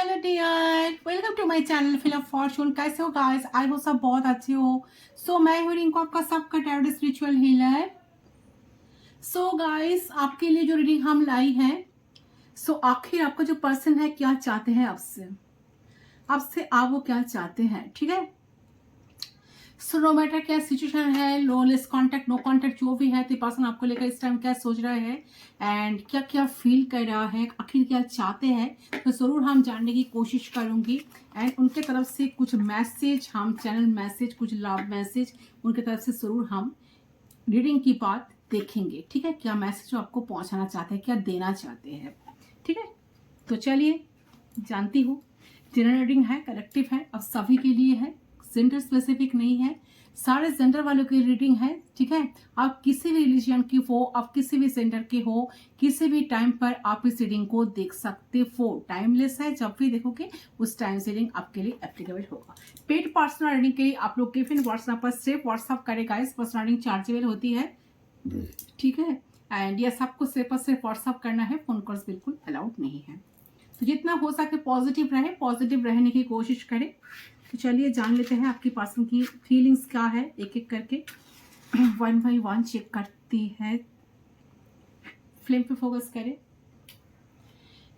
Hello dear, welcome to my channel fill of fortune. कैसे हो guys? आई वो सब बहुत अच्छे हो। मैं हूँ रिंकू, आपका सबका टैरोट स्पिरिचुअल हीलर। गाइस, आपके लिए जो रीडिंग हम लाई हैं, आखिर आपका जो पर्सन है क्या चाहते हैं आपसे आप वो क्या चाहते हैं, ठीक है। नो मैटर क्या सिचुएशन है, लो लेस कांटेक्ट नो कांटेक्ट जो भी है, तो पर्सन आपको लेकर इस टाइम क्या सोच रहा है एंड क्या क्या फील कर रहा है, आखिर क्या चाहते हैं, तो जरूर हम जानने की कोशिश करूंगी। एंड उनके तरफ से कुछ मैसेज, हम चैनल मैसेज, कुछ लव मैसेज उनके तरफ से जरूर हम रीडिंग की बात देखेंगे, ठीक है। क्या मैसेज आपको पहुंचाना चाहते हैं, क्या देना चाहते हैं, ठीक है। तो चलिए जानती हूँ। जनरल रीडिंग है, कलेक्टिव है, अब सभी के लिए है, जेंडर स्पेसिफिक नहीं है, सारे जेंडर वालों की रीडिंग है, ठीक है। आप किसी भी रिलीजन की हो, आप किसी भी जेंडर के हो, किसी भी टाइम पर आप इस रीडिंग को देख सकते हो। टाइमलेस है, जब भी देखोगे उस टाइम से रीडिंग आपके लिए एप्लीकेबल होगा। पेड पर्सनल रीडिंग के लिए आप लोग गिफ्ट व्हाट्सएप पर सिर्फ व्हाट्सएप करेगा, इस पर्सनल रीडिंग चार्जेबल होती है, ठीक है। एंड ये सबको सिर्फ और सिर्फ व्हाट्सएप करना है, फोन कॉल्स बिल्कुल अलाउड नहीं है। तो जितना हो सके पॉजिटिव रहे, पॉजिटिव रहने की कोशिश करें। तो चलिए जान लेते हैं आपकी पर्सन की फीलिंग्स क्या है, एक एक करके वन बाई वन चेक करती है। फ्लेम पे फोकस करें,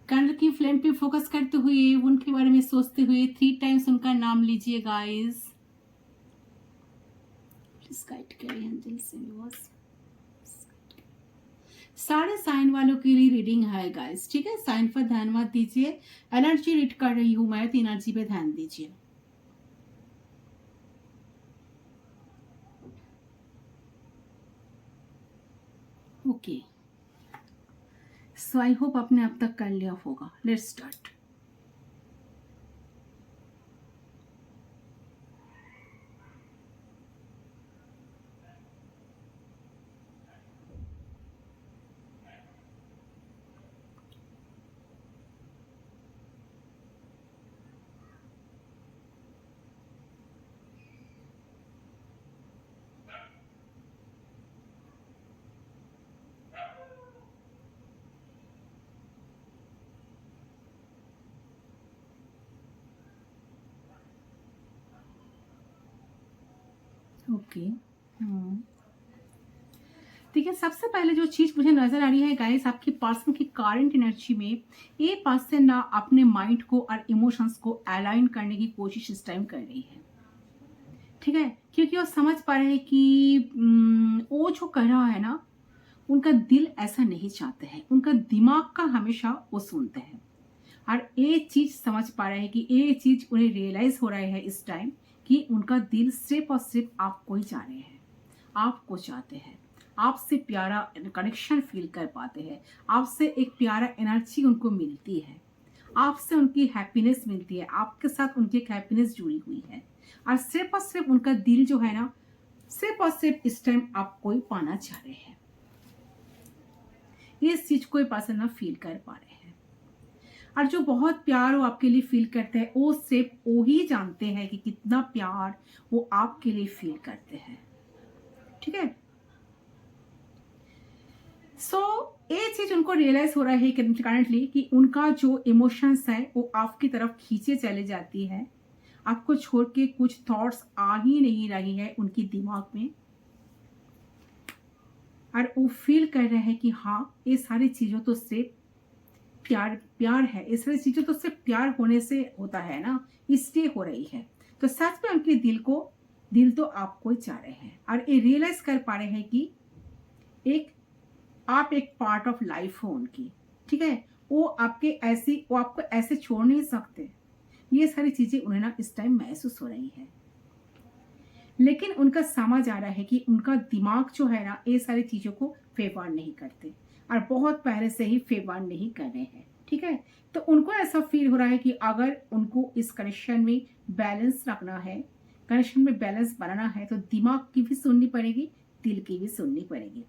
कैंडल की फ्लेम पे फोकस करते हुए उनके बारे में सोचते हुए 3 टाइम्स उनका नाम लीजिए गाइस। प्लीज गाइड करें एंजल्स यूनिवर्स। सारे साइन वालों के लिए रीडिंग है गाइस, ठीक है। साइन पर ध्यान मत दीजिए, एनर्जी रीड कर रही हूं मैं, तो एनर्जी पे ध्यान दीजिए। ओके, सो आई होप आपने अब तक कर लिया होगा। Let's start. ओके, ठीक है। सबसे पहले जो चीज मुझे नजर आ रही है गाइस, आपकी पर्सन की करंट एनर्जी में ये पर्सन ना अपने माइंड को और इमोशंस को अलाइन करने की कोशिश इस टाइम कर रही है, ठीक है। क्योंकि वो समझ पा रहे हैं कि वो जो कर रहा है ना, उनका दिल ऐसा नहीं चाहते हैं, उनका दिमाग का हमेशा वो सुनते हैं। और ये चीज समझ पा रहे हैं कि ये चीज उन्हें रियलाइज हो रहा है इस टाइम कि उनका दिल सिर्फ और सिर्फ आपको ही चाह रहे हैं, आपको चाहते हैं, आपसे प्यारा कनेक्शन फील कर पाते हैं, आपसे एक प्यारा एनर्जी उनको मिलती है, आपसे उनकी हैप्पीनेस मिलती है, आपके साथ उनकी एक हैप्पीनेस जुड़ी हुई है। और सिर्फ उनका दिल जो है ना, सिर्फ और सिर्फ इस टाइम आपको ही पाना चाह रहे हैं। इस चीज को पर्सन ना फील कर पा रहे हैं। और जो बहुत प्यार वो आपके लिए फील करते हैं, वो सिर्फ वो ही जानते हैं कि कितना प्यार वो आपके लिए फील करते हैं, ठीक है। ये चीज उनको रियलाइज हो रहा है करंटली कि उनका जो इमोशंस है वो आपकी तरफ खींचे चले जाती है, आपको छोड़ के कुछ थॉट्स आ ही नहीं रही है उनकी दिमाग में। और वो फील कर रहे हैं कि हाँ, ये सारी चीजों तो सिर्फ प्यार है, ये सारी चीजों तो सिर्फ प्यार होने से होता है ना, इसलिए हो रही है। तो सच में उनके दिल तो आपको ही चाह रहे हैं, और ये रियलाइज कर पा रहे हैं कि आप एक पार्ट ऑफ लाइफ हो उनकी, ठीक है। वो आपको ऐसे छोड़ नहीं सकते। ये सारी चीजें उन्हें ना इस टाइम महसूस हो रही है, लेकिन उनका समझ आ रहा है कि उनका दिमाग जो है ना, ये सारी चीजों को फेवर नहीं करते, और बहुत पहले से ही फेवर नहीं कर रहे हैं, ठीक है। तो उनको ऐसा फील हो रहा है कि अगर उनको इस कनेक्शन में बैलेंस रखना है, कनेक्शन में बैलेंस बनाना है, तो दिमाग की भी सुननी पड़ेगी, दिल की भी सुननी पड़ेगी।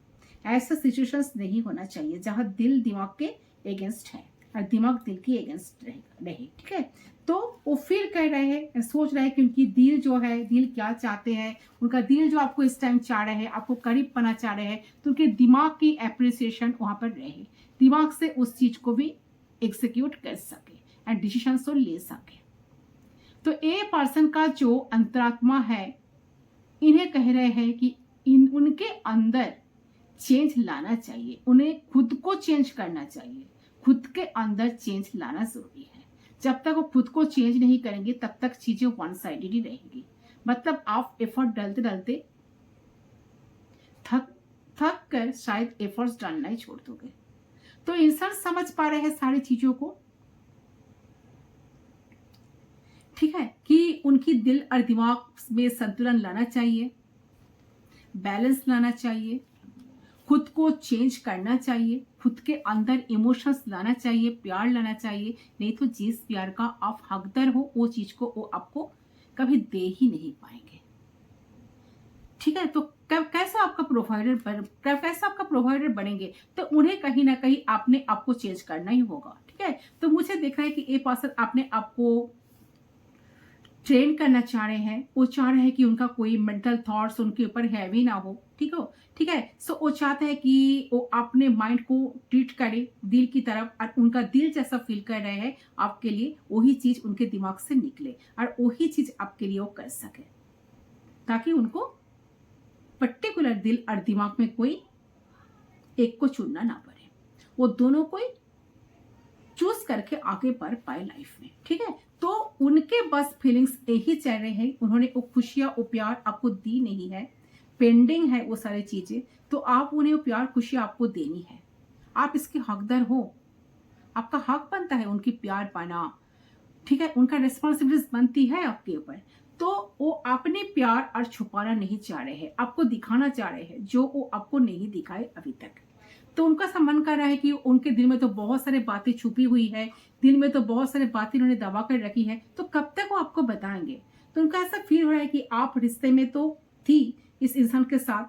ऐसा सिचुएशंस नहीं होना चाहिए जहां दिल दिमाग के अगेंस्ट है और दिमाग दिल के अगेंस्ट रहे, ठीक है। तो वो फील कर रहे हैं, सोच रहे हैं कि उनकी दिल जो है, दिल क्या चाहते हैं, उनका दिल जो आपको इस टाइम चाह रहे हैं, आपको करीब पाना चाह रहे हैं, तो उनके दिमाग की एप्रिसिएशन वहां पर रहे, दिमाग से उस चीज को भी एग्जीक्यूट कर सके, एंड डिसीजन तो ले सके। तो ए पर्सन का जो अंतरात्मा है, इन्हें कह रहे हैं कि उनके अंदर चेंज लाना चाहिए, उन्हें खुद को चेंज करना चाहिए, खुद के अंदर चेंज लाना जरूरी है। जब तक वो खुद को चेंज नहीं करेंगे तब तक चीजें वन साइडेड ही रहेंगी। मतलब आप एफर्ट डालते डालते थक कर शायद एफर्ट्स डालना ही छोड़ दोगे। तो इंसान समझ पा रहे हैं सारी चीजों को, ठीक है, कि उनकी दिल और दिमाग में संतुलन लाना चाहिए, बैलेंस लाना चाहिए, खुद को चेंज करना चाहिए, खुद के अंदर इमोशंस लाना चाहिए, प्यार लाना चाहिए। नहीं तो जिस प्यार का आप हकदार हो वो चीज को वो आपको कभी दे ही नहीं पाएंगे, ठीक है। तो कैसा आपका प्रोवाइडर बनेंगे, तो उन्हें कहीं ना कहीं आपने आपको चेंज करना ही होगा, ठीक है। तो मुझे दिख रहा है कि ये पर्सन अपने आपको ट्रेन करना चाह रहे हैं। वो चाह रहे हैं कि उनका कोई मेंटल थॉट्स उनके ऊपर हैवी ना हो, ठीक है। सो वो चाहते हैं कि वो अपने माइंड को ट्रीट करे दिल की तरफ, और उनका दिल जैसा फील कर रहे हैं आपके लिए, वही चीज उनके दिमाग से निकले और वही चीज आपके लिए वो कर सके, ताकि उनको पर्टिकुलर दिल और दिमाग में कोई एक को चुनना ना पड़े, वो दोनों को चूज करके आगे बढ़ पाए लाइफ में, ठीक है। तो उनके बस फीलिंग्स यही चल रहे हैं, उन्होंने वो खुशियां वो प्यार आपको दी नहीं है, पेंडिंग है वो सारी चीजें। तो आप उन्हें वो प्यार खुशियां आपको देनी है, आप इसके हकदार हो, आपका हक बनता है उनकी प्यार पाना, ठीक है। उनका रिस्पॉन्सिबिलिटी बनती है आपके ऊपर। तो वो अपने प्यार और छुपाना नहीं चाह रहे हैं, आपको दिखाना चाह रहे हैं जो वो आपको नहीं दिखाए अभी तक। तो उनका ऐसा मन कर रहा है कि उनके दिल में तो बहुत सारी बातें छुपी हुई है, दिल में तो बहुत सारी बातें उन्होंने दबा कर रखी है, तो कब तक वो आपको बताएंगे। तो उनका ऐसा फील हो रहा है कि आप रिश्ते में तो थी इस इंसान के साथ,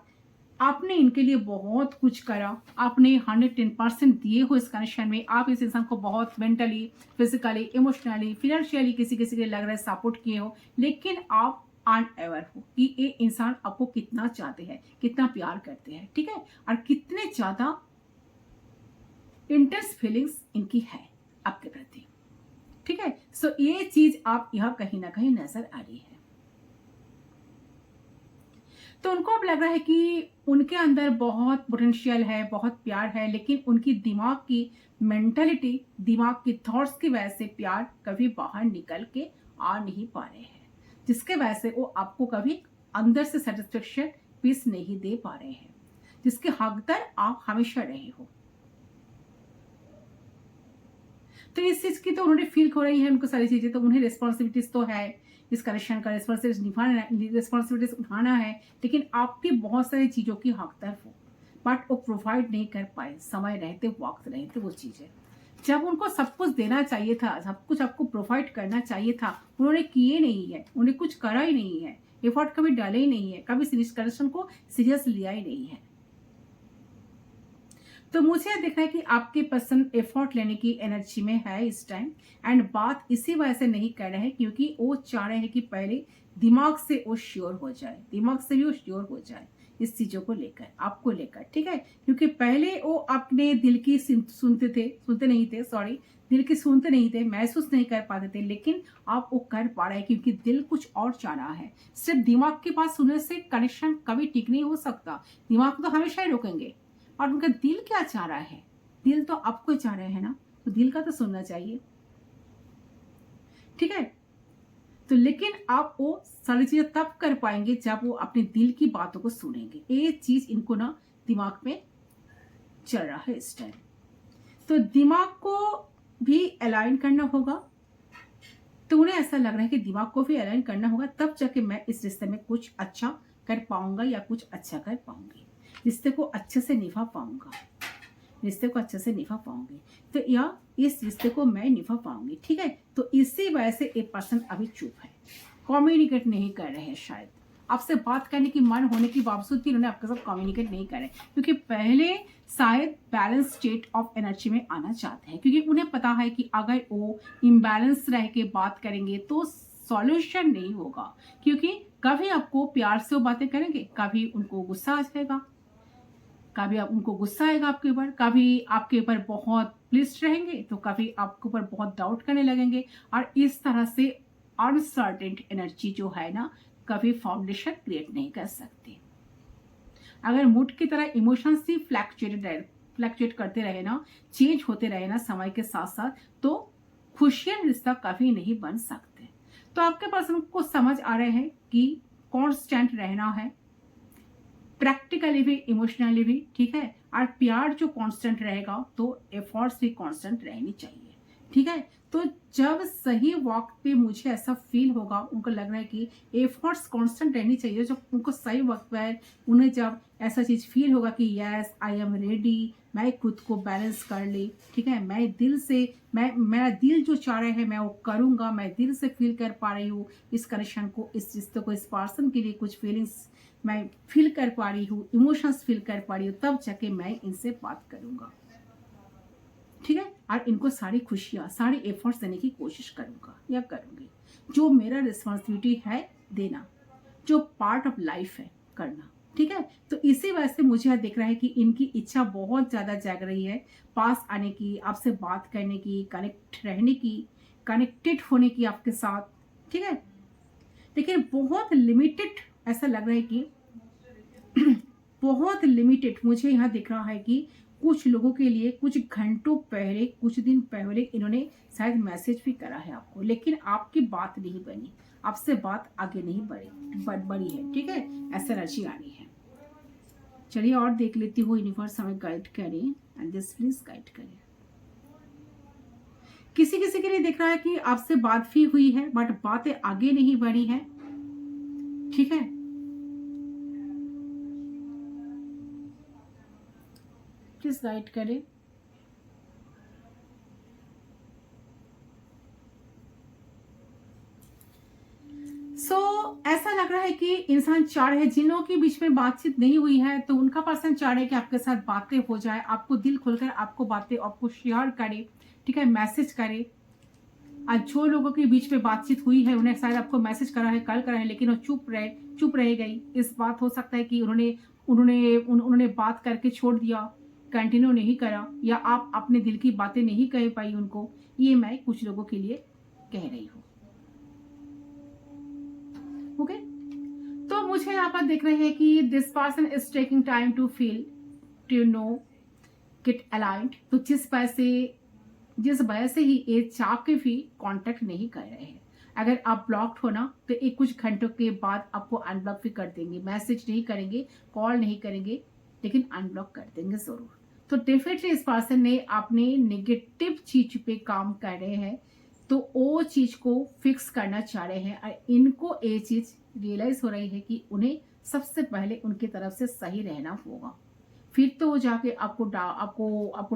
आपने इनके लिए बहुत कुछ करा, आपने 110% दिए हो इस कनेक्शन में, आप इस इंसान को बहुत मेंटली, फिजिकली, इमोशनली, फाइनेंशियली किसी के लिए लग रहा है सपोर्ट किए हो, लेकिन आप अनअवेयर हो कि ये इंसान आपको कितना चाहते हैं, कितना प्यार करते हैं, ठीक है, और कितने ज्यादा इंटेंस फीलिंग्स इनकी है आपके प्रति, ठीक है। सो ये चीज आप यहां कहीं ना कहीं नजर आ रही है। तो उनको अब लग रहा है कि उनके अंदर बहुत पोटेंशियल है, बहुत प्यार है, लेकिन उनकी दिमाग की मेंटालिटी, दिमाग की थॉट्स की वजह से प्यार कभी बाहर निकल के आ नहीं पा रहे हैं, जिसके वजह से वो आपको कभी अंदर से सेटिस्फेक्शन पीस नहीं दे पा रहे हैं, जिसके हकदार आप हमेशा रहे हो। तो इस चीज की तो उन्होंने फील हो रही है उनको सारी चीजें, तो उन्हें रिस्पॉन्सिबिलिटीज तो है, इस कनेक्शन का रिस्पॉन्सिबिलिटीज उठाना है, लेकिन आपकी बहुत सारी चीजों की हकदार हो, बट वो प्रोवाइड नहीं कर पाए समय रहते, वक्त रहते वो चीजें। जब उनको सब कुछ देना चाहिए था, सब कुछ आपको प्रोवाइड करना चाहिए था, उन्होंने किए नहीं है, उन्हें कुछ करा ही नहीं है, एफर्ट कभी डाले ही नहीं है, कभी इस कनेक्शन को सीरियस लिया ही नहीं है। तो मुझे दिख रहा है कि आपके पसंद एफर्ट लेने की एनर्जी में है इस टाइम, एंड बात इसी वजह से नहीं कर रहे हैं क्योंकि वो चाह रहे हैं कि पहले दिमाग से वो श्योर हो जाए, दिमाग से भी वो श्योर हो जाए इस चीजों को लेकर, आपको लेकर, ठीक है। क्योंकि पहले वो अपने दिल की सुनते नहीं थे, महसूस नहीं कर पाते थे, लेकिन आप वो कर पा रहे हैं क्योंकि दिल कुछ और चाह रहा है। सिर्फ दिमाग के पास सुनने से कनेक्शन कभी ठीक नहीं हो सकता, दिमाग तो हमेशा ही रोकेंगे। और उनका दिल क्या चाह रहा है, दिल तो आपको चाह रहे हैं ना, तो दिल का तो सुनना चाहिए, ठीक है। तो लेकिन आप वो सारी चीजें तब कर पाएंगे जब वो अपने दिल की बातों को सुनेंगे। ये चीज इनको ना दिमाग में चल रहा है इस टाइम। तो दिमाग को भी अलाइन करना होगा, तो उन्हें ऐसा लग रहा है कि दिमाग को भी अलाइन करना होगा, तब जाके मैं इस रिश्ते में कुछ अच्छा कर पाऊंगा या कुछ अच्छा कर पाऊंगी, रिश्ते को अच्छे से निभा पाऊंगा, रिश्ते को अच्छे से निभा पाऊंगी, तो या इस रिश्ते को मैं निभा पाऊंगी, ठीक है। तो इसी वजह से एक पर्सन अभी चुप है, कम्युनिकेट नहीं कर रहे हैं, शायद आपसे बात करने की मन होने के बावजूद भी उन्होंने आपके साथ कम्युनिकेट नहीं करे, क्योंकि पहले शायद बैलेंस स्टेट ऑफ एनर्जी में आना चाहते हैं, क्योंकि उन्हें पता है कि अगर वो इम्बैलेंस रह के बात करेंगे तो सॉल्यूशन नहीं होगा, क्योंकि कभी आपको प्यार से वो बातें करेंगे, कभी उनको गुस्सा आ जाएगा, कभी उनको गुस्सा आएगा आपके ऊपर, कभी आपके ऊपर बहुत प्लीज्ड रहेंगे तो कभी आपके ऊपर बहुत डाउट करने लगेंगे, और इस तरह से अनसर्टेन एनर्जी जो है ना कभी फाउंडेशन क्रिएट नहीं कर सकती। अगर मूड की तरह इमोशंस ही फ्लैक्चुएट करते रहे ना, चेंज होते रहे ना समय के साथ साथ, तो खुशियां रिश्ता कभी नहीं बन सकते। तो आपके पर्सन को समझ आ रहे हैं कि कांस्टेंट रहना है, प्रैक्टिकली भी इमोशनली भी, ठीक है। और प्यार जो कांस्टेंट रहेगा तो एफर्ट्स भी कांस्टेंट रहनी चाहिए, ठीक है। तो जब सही वक्त पे मुझे ऐसा फील होगा, उनको लग रहा है कि एफर्ट्स कांस्टेंट रहनी चाहिए, जब उनको सही वक्त पर उन्हें जब ऐसा चीज फील होगा कि यस आई एम रेडी, मैं खुद को बैलेंस कर ली, ठीक है, मैं दिल से, मैं मेरा दिल जो चाह रहा है मैं वो करूंगा, मैं दिल से फील कर पा रही हूँ इस कनेक्शन को, इस रिश्ते को, इस पर्सन के लिए कुछ फीलिंग्स मैं फील कर पा रही हूँ, इमोशंस फील कर पा रही हूँ, तब जाके मैं इनसे बात करूंगा, ठीक है। और इनको सारी खुशियां, सारे एफर्ट्स देने की कोशिश करूंगा या करूंगी, जो मेरा रिस्पॉन्सिबिलिटी है देना, जो पार्ट ऑफ लाइफ है करना, ठीक है। तो इसी वजह से मुझे दिख रहा है कि इनकी इच्छा बहुत ज्यादा जाग रही है पास आने की, आपसे बात करने की, कनेक्ट रहने की, कनेक्टेड होने की आपके साथ, ठीक है। लेकिन बहुत लिमिटेड ऐसा लग रहा है कि बहुत लिमिटेड मुझे यहाँ दिख रहा है कि कुछ लोगों के लिए कुछ घंटों पहले, कुछ दिन पहले इन्होंने शायद मैसेज भी करा है आपको, लेकिन आपकी बात नहीं बनी, आपसे बात आगे नहीं बढ़ी है, ठीक है। ऐसा एनर्जी आ रही है। चलिए और देख लेती हूँ, यूनिवर्स हमें गाइड करें एंड दिस प्लीज गाइड करें। किसी किसी के लिए दिख रहा है कि आपसे बात भी हुई है बट बातें आगे नहीं बढ़ी है, ठीक है। प्लीज गाइड करें। ऐसा लग रहा है कि इंसान चाह रहे हैं, जिन लोगों के बीच में बातचीत नहीं हुई है तो उनका पर्सन चाह रहे हैं कि आपके साथ बातें हो जाए, आपको दिल खोलकर आपको बातें आपको शेयर करे, ठीक है, मैसेज करे। आज जो लोगों के बीच में बातचीत हुई है उन्हें शायद आपको मैसेज करा है, कल करा है, लेकिन वो चुप रह गई। इस बात हो सकता है कि उन्होंने बात करके छोड़ दिया, कंटिन्यू नहीं करा, या आप अपने दिल की बातें नहीं कह पाई उनको। ये मैं कुछ लोगों के लिए कह रही हूँ, ओके। तो मुझे यहाँ पर देख रहे हैं कि this person is taking time to feel, to know, get aligned. तो जिस वजह से ही ये चाह के भी कांटेक्ट नहीं कर रहे हैं। अगर आप ब्लॉक्ड हो ना तो एक कुछ घंटों के बाद आपको अनब्लॉक भी कर देंगे, मैसेज नहीं करेंगे, कॉल नहीं करेंगे, लेकिन अनब्लॉक कर देंगे जरूर। तो डेफिनेटली इस पर्सन ने अपने नेगेटिव चीज पे काम कर रहे हैं, तो वो चीज को फिक्स करना चाह रहे हैं, और इनको ये चीज रियलाइज हो रही है कि उन्हें सबसे पहले उनकी तरफ से सही रहना होगा। फिर तो वो जाके आपको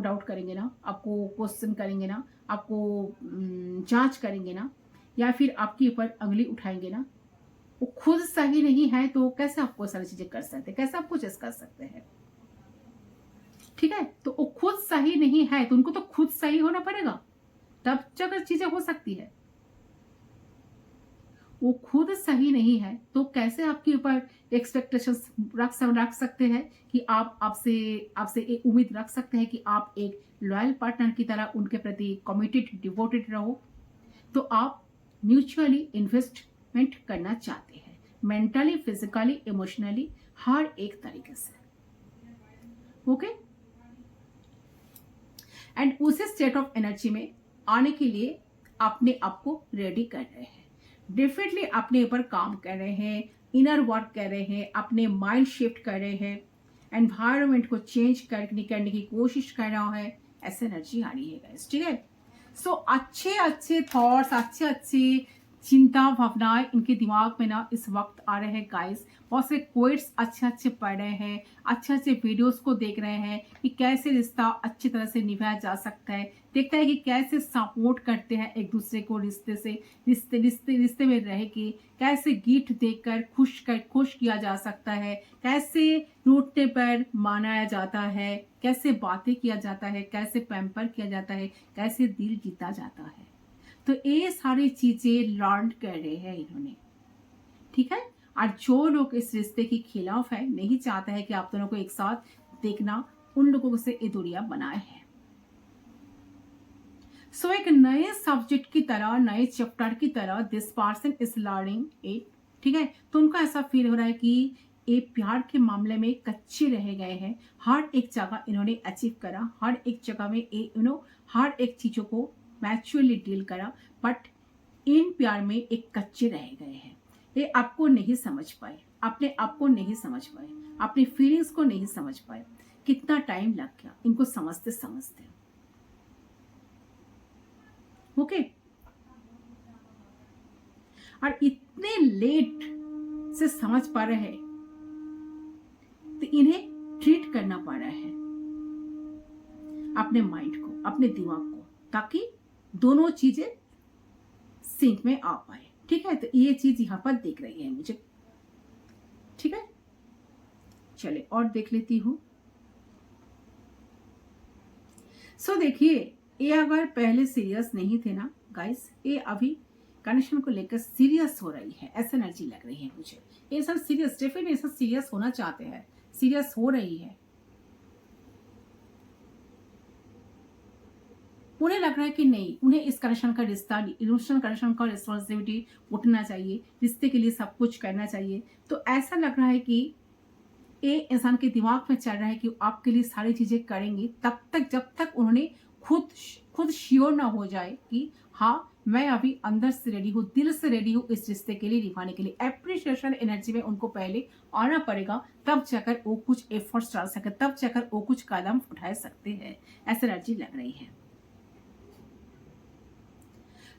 डाउट करेंगे ना, आपको क्वेश्चन करेंगे ना, आपको जांच करेंगे ना, या फिर आपके ऊपर अंगली उठाएंगे ना। वो खुद सही नहीं है तो कैसे आपको सारी चीजें कर सकते हैं, कैसे आप कुछ कर सकते हैं, ठीक है। तो वो खुद सही नहीं है तो उनको तो खुद सही होना पड़ेगा, तब जाकर चीजें हो सकती है। वो खुद सही नहीं है तो कैसे आपके ऊपर एक्सपेक्टेशंस रख सकते हैं कि आप आपसे आपसे एक उम्मीद रख सकते हैं कि आप एक लॉयल पार्टनर की तरह उनके प्रति कमिटेड, डिवोटेड रहो। तो आप म्यूचुअली इन्वेस्टमेंट करना चाहते हैं, मेंटली, फिजिकली, इमोशनली, हर एक तरीके से, ओके। एंड उसी स्टेट ऑफ एनर्जी में आने के लिए अपने आप को रेडी कर रहे हैं, डेफिनेटली अपने ऊपर काम कर रहे हैं, इनर वर्क कर रहे हैं, अपने माइंड शिफ्ट कर रहे हैं, एनवायरनमेंट को चेंज करने की कोशिश कर रहा है। ऐसे एनर्जी आ रही है गाइस, ठीक है। सो अच्छे अच्छे थॉट्स, अच्छे अच्छे चिंता भावनाएं इनके दिमाग में ना इस वक्त आ रहे हैं गाइस। बहुत से कोट्स अच्छे अच्छे पढ़ रहे हैं, अच्छे अच्छे वीडियोस को देख रहे हैं कि कैसे रिश्ता अच्छी तरह से निभाया जा सकता है, देखता है कि कैसे सपोर्ट करते हैं एक दूसरे को, रिश्ते में रह के कैसे गिफ्ट देकर खुश किया जा सकता है, कैसे रूठने पर मनाया जाता है, कैसे बातें किया जाता है, कैसे पैम्पर किया जाता है, कैसे दिल जीता जाता है। तो ये सारी चीजें लर्न कर रहे हैं इन्होंने, ठीक है। और जो लोग इस रिश्ते के खिलाफ है, नहीं चाहता है कि आप दोनों को एक साथ देखना, उन लोगों से ये दूरियां बनाए हैं। सो एक नए सब्जेक्ट की तरह, नए चैप्टर की तरह this person is learning it, ठीक है। तो उनको ऐसा फील हो रहा है कि ये प्यार के मामले में कच्चे रह गए हैं। हर एक जगह इन्होंने अचीव करा, हर एक जगह में हर एक चीजों को मैच्योरली डील करा, बट इन प्यार में एक कच्चे रह गए हैं। ये आपको नहीं समझ पाए, अपने आप को नहीं समझ पाए, अपनी फीलिंग्स को नहीं समझ पाए। कितना टाइम लग गया इनको समझते समझते। ओके, और इतने लेट से समझ पा रहे हैं तो इन्हें ट्रीट करना पड़ रहा है अपने माइंड को, अपने दिमाग को, ताकि दोनों चीजें सिंक में आ पाए, ठीक है। तो ये चीज यहां पर दिख रही है मुझे, ठीक है। चले और देख लेती हूं। सो देखिए, ये अगर पहले सीरियस नहीं थे ना गाइस, ये अभी कनेक्शन को लेकर सीरियस हो रही है, ऐसा एनर्जी लग रही है मुझे। ये सब सीरियस, डेफिनेटली सब सीरियस होना चाहते हैं, सीरियस हो रही है। उन्हें लग रहा है कि नहीं, उन्हें इस कनेक्शन का रिश्ता, इमोशनल कनेक्शन का रिस्पॉन्सिबिलिटी उठना चाहिए, रिश्ते के लिए सब कुछ करना चाहिए। तो ऐसा लग रहा है कि ये इंसान के दिमाग में चल रहा है कि आपके लिए सारी चीजें करेंगे तब तक, जब तक उन्होंने खुद श्योर ना हो जाए कि हाँ मैं अभी अंदर से रेडी हूँ, दिल से रेडी हूँ इस रिश्ते के लिए निभाने के लिए। एप्रिशिएशन एनर्जी में उनको पहले आना पड़ेगा, तब जाकर वो कुछ एफर्ट्स डाल सकते, तब जाकर वो कुछ कदम उठा सकते हैं, ऐसी एनर्जी लग रही है।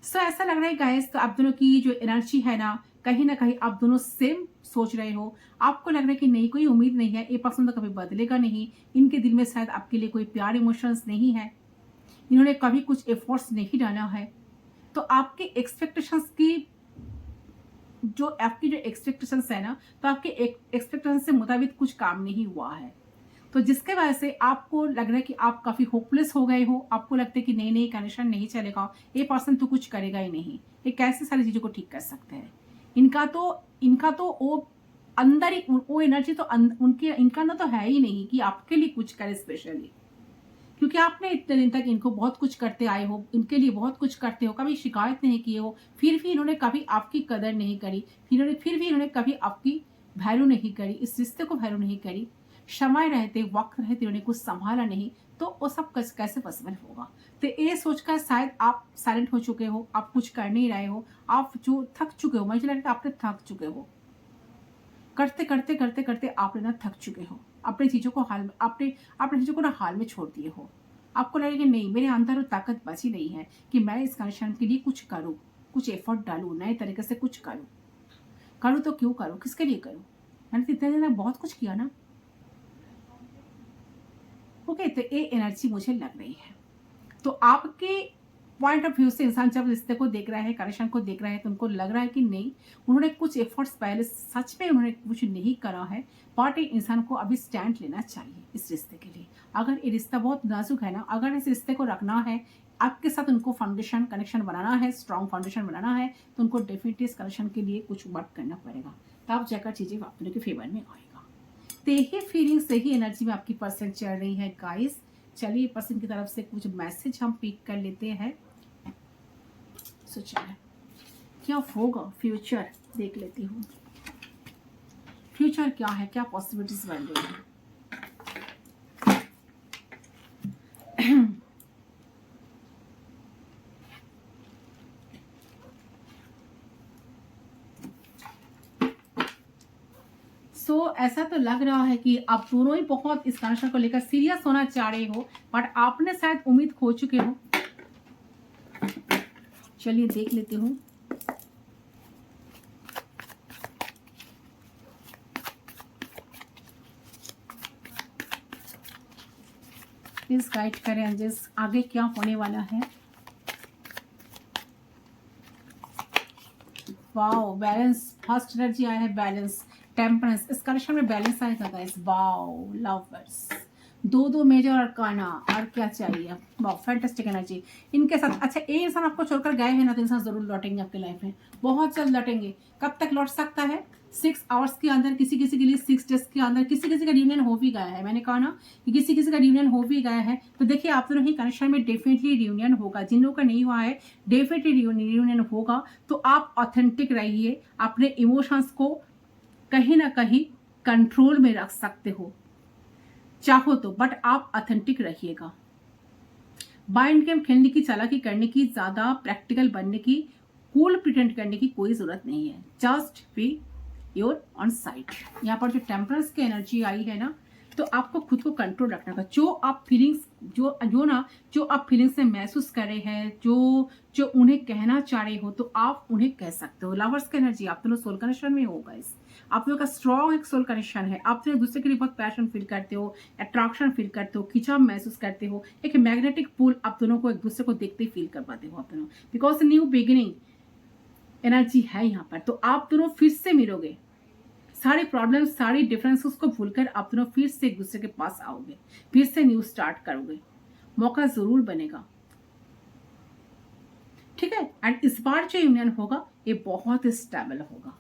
सो ऐसा लग रहा है गाइस, तो आप दोनों की जो एनर्जी है ना कहीं आप दोनों सेम सोच रहे हो। आपको लग रहा है कि नहीं, कोई उम्मीद नहीं है, ये पर्सन तो कभी बदलेगा नहीं, इनके दिल में शायद आपके लिए कोई प्यार इमोशंस नहीं है, इन्होंने कभी कुछ एफर्ट्स नहीं डाला है। तो आपके एक्सपेक्टेशंस की जो एक्सपेक्टेशंस है ना, तो आपके एक्सपेक्टेशन से मुताबिक कुछ काम नहीं हुआ है। तो जिसके वजह से आपको लग रहा है कि आप काफी होपलेस हो गए हो, आपको लगता है कि नहीं कनेक्शन नहीं चलेगा, ये पर्सन तो कुछ करेगा ही नहीं, ये कैसे सारी चीजों को ठीक कर सकते हैं। इनका तो वो अंदर ही वो एनर्जी तो इनका ना तो है ही नहीं कि आपके लिए कुछ करे स्पेशली, क्योंकि आपने इतने दिन तक इनको बहुत कुछ करते आए हो, इनके लिए बहुत कुछ करते हो, कभी शिकायत नहीं किए हो, फिर भी इन्होंने कभी आपकी कदर नहीं करी, फिर भी इन्होंने कभी आपकी वैल्यू नहीं करी, इस रिश्ते को वैल्यू नहीं करी। समय रहते, वक्त रहते इन्होंने कुछ संभाला नहीं, तो वो सब कैसे पॉसिबल होगा। तो ये सोचकर शायद आप साइलेंट हो चुके हो, आप कुछ कर नहीं रहे हो, आप जो थक चुके हो, मुझे लगता है आपने थक चुके हो, करते करते करते करते आप ना थक चुके हो, अपनी चीजों को हाल में अपने चीजों को ना हाल में छोड़ दिए हो। आपको लगे कि नहीं, मेरे अंदर वो ताकत बची नहीं है कि मैं इस कनेक्शन के लिए कुछ करूँ, कुछ एफर्ट डालूं, नए तरीके से कुछ करूँ तो क्यों करूँ, किसके लिए करूँ, मैंने तो इतने दिन बहुत कुछ किया ना। ओके, तो ये एनर्जी मुझे लग रही है। तो आपके पॉइंट ऑफ व्यू से इंसान जब रिश्ते को देख रहा है, कनेक्शन को देख रहा है, तो उनको लग रहा है कि नहीं, उन्होंने कुछ एफर्ट्स पहले सच में उन्होंने कुछ नहीं करा है, बट इंसान को अभी स्टैंड लेना चाहिए इस रिश्ते के लिए। अगर ये रिश्ता बहुत नाजुक है ना, अगर इस रिश्ते को रखना है आपके साथ, उनको फाउंडेशन कनेक्शन बनाना है, स्ट्रॉन्ग फाउंडेशन बनाना है, तो उनको डेफिनेटली इस कनेक्शन के लिए कुछ वर्क करना पड़ेगा, तब जाकर चीजें अपने के फेवर में आएगा। तो यही फीलिंग, सही एनर्जी में आपकी पर्सन चल रही है गाइस। चलिए पर्सन की तरफ से कुछ मैसेज हम पिक कर लेते हैं। चलिए क्या होगा फ्यूचर देख लेती हूँ, फ्यूचर क्या है, क्या पॉसिबिलिटीज बन रही है। ऐसा तो लग रहा है कि आप दोनों ही बहुत इस कनेक्शन को लेकर सीरियस होना चाह रहे हो, बट आपने शायद उम्मीद खो चुके हो। चलिए देख लेती हूँ। प्लीज गाइड करें एंजल्स, आगे क्या होने वाला है। वाओ, बैलेंस, फर्स्ट एनर्जी आया है बैलेंस, टेम्परेंस, इस कनेक्शन में बैलेंस आएगा गाइस। वाओ, लवर्स, दो मेजर अरकाना, और क्या चाहिए। वाह फैंटास्टिक एनर्जी इनके साथ। अच्छा ये इंसान आपको छोड़कर गए हैं ना, तो इंसान जरूर लौटेंगे आपके लाइफ में, बहुत जल्द लौटेंगे। कब तक लौट सकता है? 6 आवर्स के अंदर, किसी किसी के लिए 6 डेज के अंदर, किसी किसी का रियूनियन हो भी गया है। मैंने कहा ना कि किसी किसी का रियूनियन हो भी गया है, तो देखिए आप दोनों ही कनेक्शन में डेफिनेटली रियूनियन होगा। जिन लोगों का नहीं हुआ है डेफिनेटली रियूनियन होगा। तो आप ऑथेंटिक रहिए, अपने इमोशंस को कहीं ना कहीं कंट्रोल में रख सकते हो चाहो तो, बट आप ऑथेंटिक रहिएगा। माइंड गेम खेलने की, चालाकी करने की, ज्यादा प्रैक्टिकल बनने की, कूल प्रिटेंड करने की कोई जरूरत नहीं है। Just be your on site. यहाँ पर जो टेम्परेंस की एनर्जी आई है ना, तो आपको खुद को कंट्रोल रखना होगा। जो आप फीलिंग्स जो आप फीलिंग्स में महसूस कर रहे हैं, जो उन्हें कहना चाह रहे हो, तो आप उन्हें कह सकते हो। लवर्स की एनर्जी आप दोनों सोल कनेक्शन में होगा। इस आप लोगों का स्ट्रॉन्ग एक सोल कनेक्शन है। आप दोनों एक दूसरे के लिए बहुत पैशन फील करते हो, अट्रैक्शन फील करते हो, खिंचाव महसूस करते हो। एक मैग्नेटिक पुल आप दोनों को एक दूसरे को देखते ही फील कर पाते हो आप दोनों, बिकॉज न्यू बिगिनिंग एनर्जी है यहाँ पर। तो आप दोनों फिर से मिलोगे, सारी प्रॉब्लम, सारी डिफरेंसेस को भूलकर आप दोनों फिर से एक दूसरे के पास आओगे, फिर से न्यू स्टार्ट करोगे। मौका जरूर बनेगा, ठीक है। एंड इस बार जो यूनियन होगा ये बहुत स्टेबल होगा।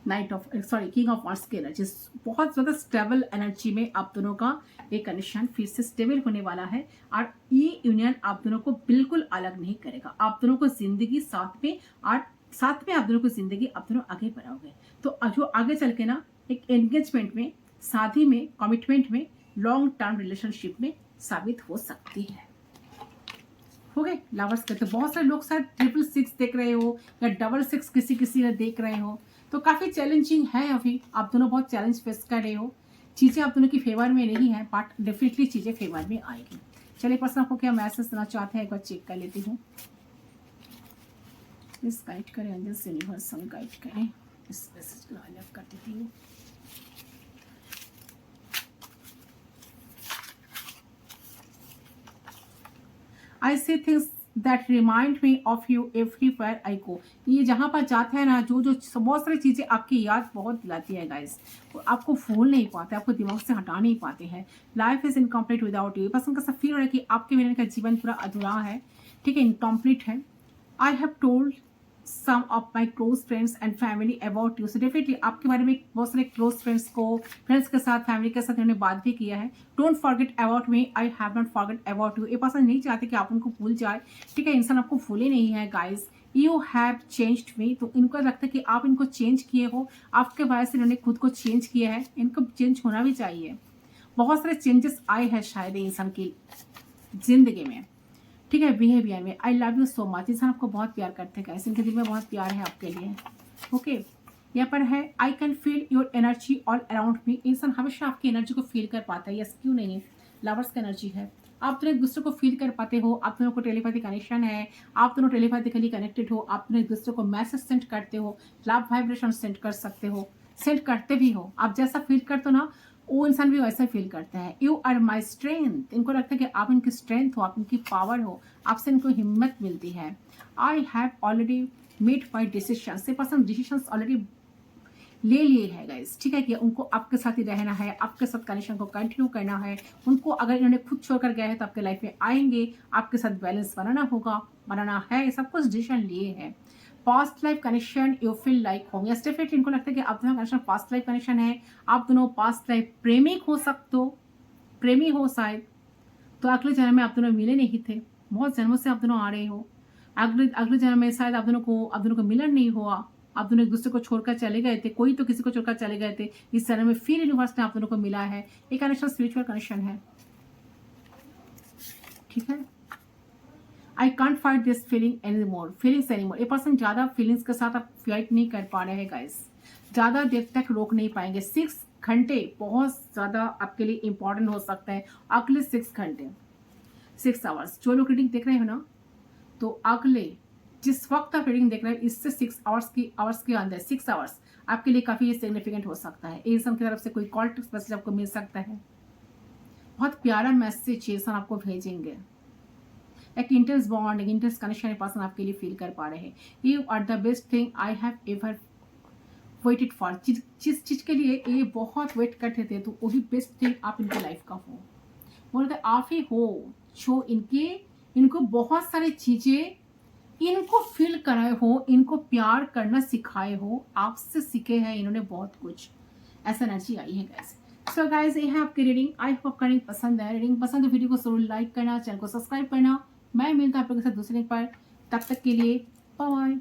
किंग ऑफ वांड्स की एनर्जी बहुत ज्यादा स्टेबल एनर्जी में आप दोनों का ये कनेक्शन फिर से स्टेबल होने वाला है। और ये यूनियन आप दोनों को बिल्कुल अलग नहीं करेगा। आप दोनों को जिंदगी साथ में, और साथ में आप दोनों को जिंदगी आप दोनों आगे बढ़ाओगे। तो जो आगे चल के ना एक एंगेजमेंट में, शादी में, कमिटमेंट में, लॉन्ग टर्म रिलेशनशिप में साबित हो सकती है। हो गए लवर्स के। तो बहुत सारे लोग शायद 666 देख रहे हो, या 66 किसी किसी ने देख रहे हो। तो काफी चैलेंजिंग है। अभी आप दोनों बहुत चैलेंज फेस कर रहे हो। चीजें आप दोनों की फेवर में नहीं है, बट डेफिनेटली चीजें फेवर में आएगी। चलिए पर्सन आपको क्या मैसेज देना चाहते हैं एक बार चेक कर लेती हूँ। प्लीज गाइड करें, एंजल्स यूनिवर्स हम गाइड करें। इस मैसेज को अलग कर देती हूँ। I see things that remind me of you everywhere I go। ये जहाँ पर जाता है ना, जो बहुत सारी चीज़ें आपकी याद बहुत दिलाती है गाइस। आपको भूल नहीं पाते, आपको दिमाग से हटा नहीं पाते हैं। Life is incomplete without you. पसंद का सब फील हो रहा है कि आपके बिना का जीवन पूरा अधूरा है, ठीक है, इनकम्प्लीट है। I have told some of my close friends and family about you. So definitely आपके बारे में बहुत सारे क्लोज फ्रेंड्स के साथ, फैमिली के साथ उन्होंने बात भी किया है। Don't forget about me, I have not forget about you. ये पर्सन नहीं चाहते कि आप उनको भूल जाए, ठीक है। इंसान आपको भूले नहीं है guys. You have changed me. तो इनको लगता है कि आप इनको चेंज किए हो, आपके वजह से इन्होंने खुद को चेंज किया है। इनको चेंज होना भी चाहिए। बहुत सारे चेंजेस आए हैं शायद इंसान की जिंदगी में, ठीक है, बिहेवियर में। I love you so much. इंसान आपको बहुत प्यार करते हैं गाइस, इनके दिल में बहुत प्यार है आपके लिए। ओके यहाँ पर है I can feel your energy all around me. इंसान हमेशा आपकी एनर्जी को फील कर पाता है। यस, क्यों नहीं। लवर्स का एनर्जी है। आप दोनों एक दूसरे को फील कर पाते हो। आप दोनों को टेलीपैथी कनेक्शन है। आप दोनों टेलीपैथिकली कनेक्टेड हो। आप दोनों एक दूसरे को मैसेज सेंड करते हो, लव वाइब्रेशन सेंड कर सकते हो, सेंड करते भी हो। आप जैसा फील करते हो ना, वो इंसान भी वैसा फील करता है। You are my strength. इनको लगता है कि आप इनकी स्ट्रेंथ हो, आप इनकी पावर हो, आपसे इनको हिम्मत मिलती है। I have already made my decision. से पसंद डिसीजन ऑलरेडी ले लिए है गाइस, ठीक है, कि उनको आपके साथ ही रहना है, आपके साथ कनेक्शन को कंटिन्यू करना है। उनको अगर इन्होंने खुद छोड़कर गए हैं तो आपके लाइफ में आएंगे, आपके साथ बैलेंस बनाना है, सब कुछ डिसीजन लिए हैं। Past life connection you feel like home. Yes definitely इनको लगता है कि आप दोनों कनेक्शन पास्ट लाइफ कनेक्शन है। आप दोनों पास्ट लाइफ प्रेमी हो सकते हो, प्रेमी हो शायद। तो अगले जन्म में आप दोनों मिले नहीं थे, बहुत जन्मों से आप दोनों आ रहे हो। अगले जन्म में शायद आप दोनों को मिलन नहीं हुआ। आप दोनों एक दूसरे को छोड़कर चले गए थे, कोई तो किसी को छोड़कर चले गए थे। इस जन्म में फिर यूनिवर्स ने आप दोनों को मिला है। ये कनेक्शन स्पिरिचुअल कनेक्शन है, ठीक है। I can't fight this feelings anymore. ये पर्सन ज्यादा फीलिंग्स के साथ आप फाइट नहीं कर पा रहे हैं गाइस, ज्यादा देर तक रोक नहीं पाएंगे। 6 घंटे बहुत ज्यादा आपके लिए इंपॉर्टेंट हो सकता है। अगले 6 घंटे, 6 आवर्स। जो लोग रीडिंग देख रहे हो ना, तो अगले जिस वक्त आप रीडिंग देख रहे हैं, इससे 6 आवर्स के अंदर 6 आवर्स आपके लिए काफी सिग्निफिकेंट हो सकता है। इंसान की तरफ से कोई कॉल टेक्स्ट मैसेज आपको मिल सकता है। बहुत प्यारा मैसेज इंसान आपको भेजेंगे। एक इंटेंस बॉन्ड, एक इंटेंस कनेक्शन पर्सन आपके लिए फील कर पा रहे हैं। You are the best thing I have ever waited for, जिस चीज के लिए ये बहुत वेट करते थे, तो वही बेस्ट थिंग आप इनके लाइफ का हो। बोलते आप ही हो जो इनको बहुत सारी चीजें इनको फील कराए हो, इनको प्यार करना सिखाए हो, आपसे सीखे हैं इन्होंने बहुत कुछ, ऐसा एनर्जी आई है गाइस। सो गाइस ये है आपकी रीडिंग। आई होप आपको रीडिंग पसंद है। रीडिंग पसंद है वीडियो को जरूर लाइक करना, चैनल को सब्सक्राइब करना। मैं मिलता हूं आप लोगों के साथ दूसरे पर, तब तक के लिए बाय बाय।